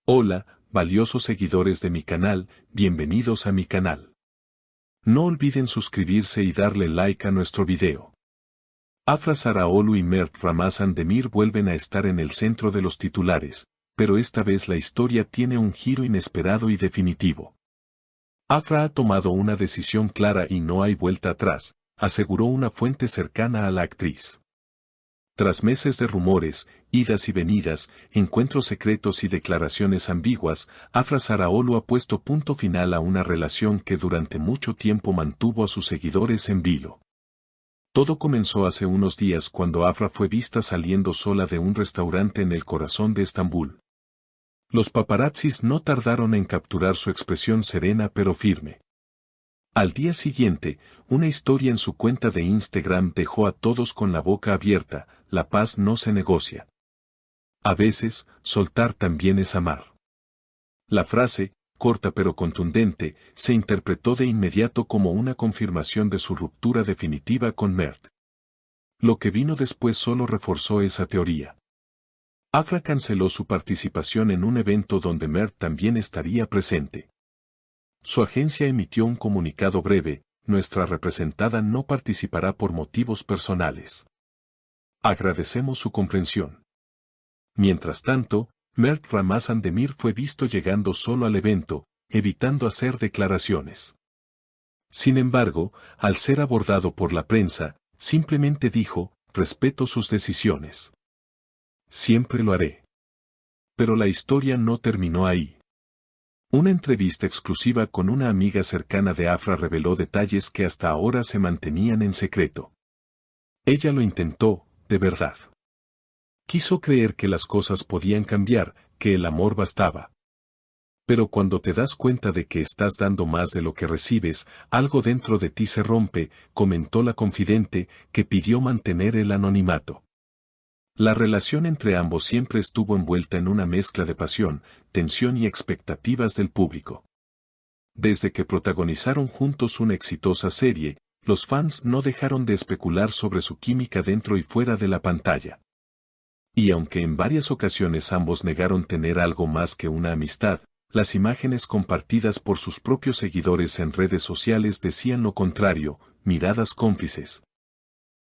Hola, valiosos seguidores de mi canal, bienvenidos a mi canal. No olviden suscribirse y darle like a nuestro video. Afra Saraaolu y Mert Ramazan Demir vuelven a estar en el centro de los titulares, pero esta vez la historia tiene un giro inesperado y definitivo. Afra ha tomado una decisión clara y no hay vuelta atrás, aseguró una fuente cercana a la actriz. Tras meses de rumores, idas y venidas, encuentros secretos y declaraciones ambiguas, Afra Saraaolu ha puesto punto final a una relación que durante mucho tiempo mantuvo a sus seguidores en vilo. Todo comenzó hace unos días cuando Afra fue vista saliendo sola de un restaurante en el corazón de Estambul. Los paparazzis no tardaron en capturar su expresión serena pero firme. Al día siguiente, una historia en su cuenta de Instagram dejó a todos con la boca abierta: la paz no se negocia. A veces, soltar también es amar. La frase, corta pero contundente, se interpretó de inmediato como una confirmación de su ruptura definitiva con Mert. Lo que vino después solo reforzó esa teoría. Afra canceló su participación en un evento donde Mert también estaría presente. Su agencia emitió un comunicado breve: nuestra representada no participará por motivos personales. Agradecemos su comprensión. Mientras tanto, Mert Ramazan Demir fue visto llegando solo al evento, evitando hacer declaraciones. Sin embargo, al ser abordado por la prensa, simplemente dijo: respeto sus decisiones. Siempre lo haré. Pero la historia no terminó ahí. Una entrevista exclusiva con una amiga cercana de Afra reveló detalles que hasta ahora se mantenían en secreto. Ella lo intentó, de verdad. Quiso creer que las cosas podían cambiar, que el amor bastaba. Pero cuando te das cuenta de que estás dando más de lo que recibes, algo dentro de ti se rompe, comentó la confidente, que pidió mantener el anonimato. La relación entre ambos siempre estuvo envuelta en una mezcla de pasión, tensión y expectativas del público. Desde que protagonizaron juntos una exitosa serie, los fans no dejaron de especular sobre su química dentro y fuera de la pantalla. Y aunque en varias ocasiones ambos negaron tener algo más que una amistad, las imágenes compartidas por sus propios seguidores en redes sociales decían lo contrario: miradas cómplices,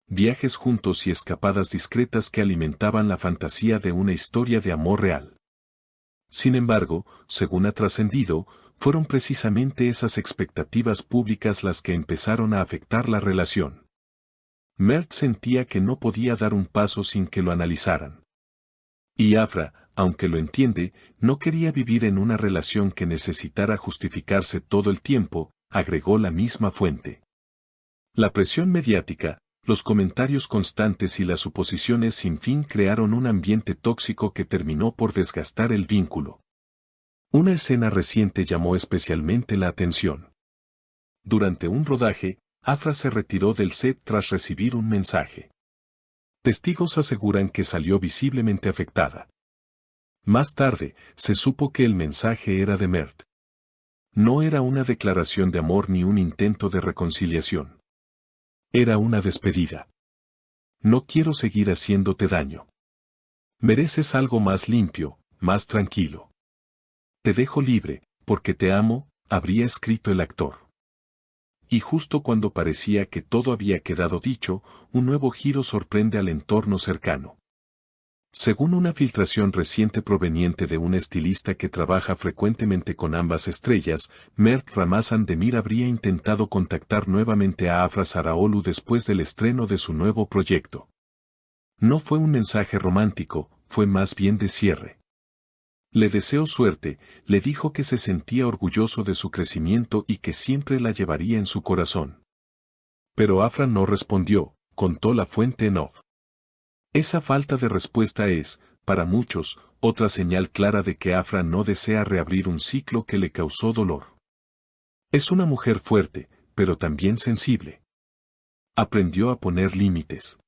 viajes juntos y escapadas discretas que alimentaban la fantasía de una historia de amor real. Sin embargo, según ha trascendido, fueron precisamente esas expectativas públicas las que empezaron a afectar la relación. Mert sentía que no podía dar un paso sin que lo analizaran. Y Afra, aunque lo entiende, no quería vivir en una relación que necesitara justificarse todo el tiempo, agregó la misma fuente. La presión mediática, los comentarios constantes y las suposiciones sin fin crearon un ambiente tóxico que terminó por desgastar el vínculo. Una escena reciente llamó especialmente la atención. Durante un rodaje, Afra se retiró del set tras recibir un mensaje. Testigos aseguran que salió visiblemente afectada. Más tarde, se supo que el mensaje era de Mert. No era una declaración de amor ni un intento de reconciliación. Era una despedida. No quiero seguir haciéndote daño. Mereces algo más limpio, más tranquilo. Te dejo libre, porque te amo, habría escrito el actor. Y justo cuando parecía que todo había quedado dicho, un nuevo giro sorprende al entorno cercano. Según una filtración reciente proveniente de un estilista que trabaja frecuentemente con ambas estrellas, Mert Ramazan Demir habría intentado contactar nuevamente a Afra Saraaolu después del estreno de su nuevo proyecto. No fue un mensaje romántico, fue más bien de cierre. Le deseó suerte, le dijo que se sentía orgulloso de su crecimiento y que siempre la llevaría en su corazón. Pero Afra no respondió, contó la fuente en off. Esa falta de respuesta es, para muchos, otra señal clara de que Afra no desea reabrir un ciclo que le causó dolor. Es una mujer fuerte, pero también sensible. Aprendió a poner límites.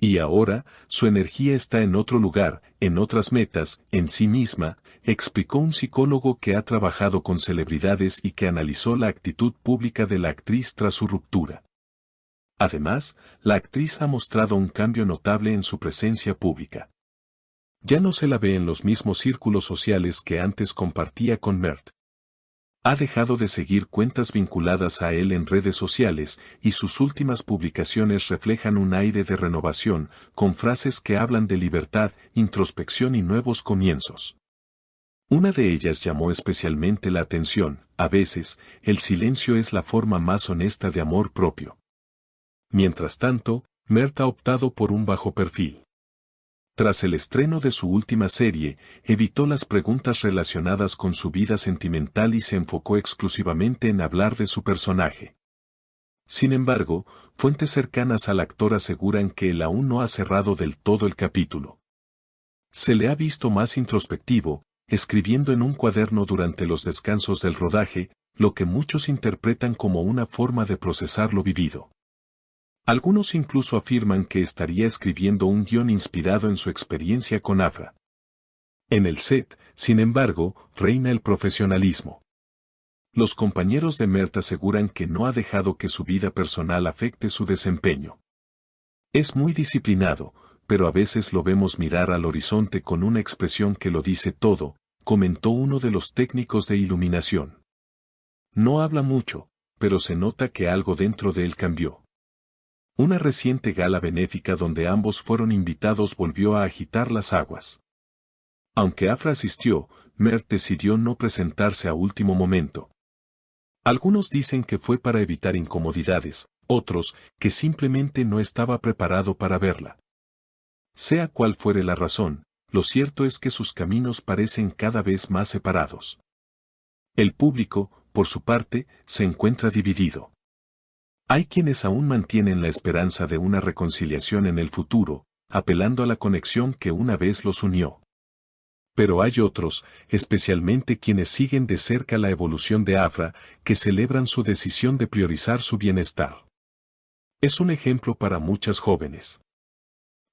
Y ahora, su energía está en otro lugar, en otras metas, en sí misma, explicó un psicólogo que ha trabajado con celebridades y que analizó la actitud pública de la actriz tras su ruptura. Además, la actriz ha mostrado un cambio notable en su presencia pública. Ya no se la ve en los mismos círculos sociales que antes compartía con Mert. Ha dejado de seguir cuentas vinculadas a él en redes sociales y sus últimas publicaciones reflejan un aire de renovación, con frases que hablan de libertad, introspección y nuevos comienzos. Una de ellas llamó especialmente la atención: a veces, el silencio es la forma más honesta de amor propio. Mientras tanto, Mert ha optado por un bajo perfil. Tras el estreno de su última serie, evitó las preguntas relacionadas con su vida sentimental y se enfocó exclusivamente en hablar de su personaje. Sin embargo, fuentes cercanas al actor aseguran que él aún no ha cerrado del todo el capítulo. Se le ha visto más introspectivo, escribiendo en un cuaderno durante los descansos del rodaje, lo que muchos interpretan como una forma de procesar lo vivido. Algunos incluso afirman que estaría escribiendo un guión inspirado en su experiencia con Afra. En el set, sin embargo, reina el profesionalismo. Los compañeros de Mert aseguran que no ha dejado que su vida personal afecte su desempeño. Es muy disciplinado, pero a veces lo vemos mirar al horizonte con una expresión que lo dice todo, comentó uno de los técnicos de iluminación. No habla mucho, pero se nota que algo dentro de él cambió. Una reciente gala benéfica donde ambos fueron invitados volvió a agitar las aguas. Aunque Afra asistió, Mert decidió no presentarse a último momento. Algunos dicen que fue para evitar incomodidades, otros, que simplemente no estaba preparado para verla. Sea cual fuere la razón, lo cierto es que sus caminos parecen cada vez más separados. El público, por su parte, se encuentra dividido. Hay quienes aún mantienen la esperanza de una reconciliación en el futuro, apelando a la conexión que una vez los unió. Pero hay otros, especialmente quienes siguen de cerca la evolución de Afra, que celebran su decisión de priorizar su bienestar. Es un ejemplo para muchas jóvenes.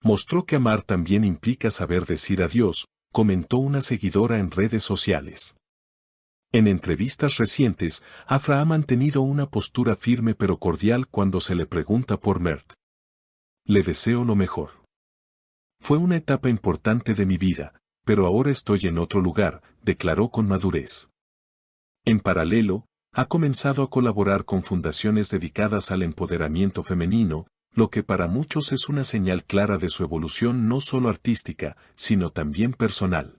Mostró que amar también implica saber decir adiós, comentó una seguidora en redes sociales. En entrevistas recientes, Afra ha mantenido una postura firme pero cordial cuando se le pregunta por Mert. Le deseo lo mejor. Fue una etapa importante de mi vida, pero ahora estoy en otro lugar, declaró con madurez. En paralelo, ha comenzado a colaborar con fundaciones dedicadas al empoderamiento femenino, lo que para muchos es una señal clara de su evolución no solo artística, sino también personal.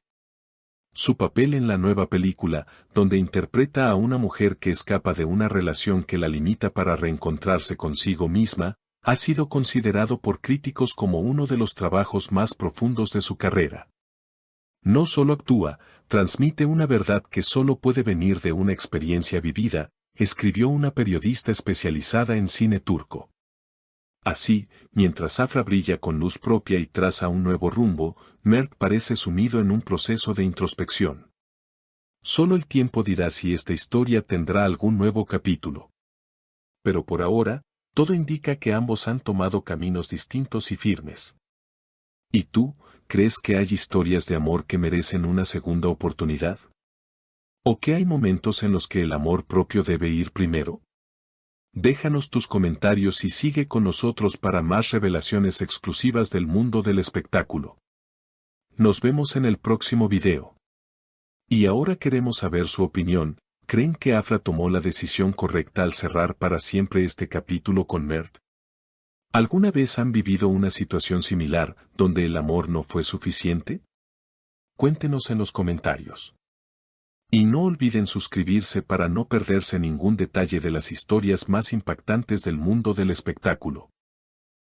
Su papel en la nueva película, donde interpreta a una mujer que escapa de una relación que la limita para reencontrarse consigo misma, ha sido considerado por críticos como uno de los trabajos más profundos de su carrera. No solo actúa, transmite una verdad que solo puede venir de una experiencia vivida, escribió una periodista especializada en cine turco. Así, mientras Afra brilla con luz propia y traza un nuevo rumbo, Mert parece sumido en un proceso de introspección. Solo el tiempo dirá si esta historia tendrá algún nuevo capítulo. Pero por ahora, todo indica que ambos han tomado caminos distintos y firmes. ¿Y tú, crees que hay historias de amor que merecen una segunda oportunidad? ¿O que hay momentos en los que el amor propio debe ir primero? Déjanos tus comentarios y sigue con nosotros para más revelaciones exclusivas del mundo del espectáculo. Nos vemos en el próximo video. Y ahora queremos saber su opinión. ¿Creen que Afra tomó la decisión correcta al cerrar para siempre este capítulo con Mert? ¿Alguna vez han vivido una situación similar, donde el amor no fue suficiente? Cuéntenos en los comentarios. Y no olviden suscribirse para no perderse ningún detalle de las historias más impactantes del mundo del espectáculo.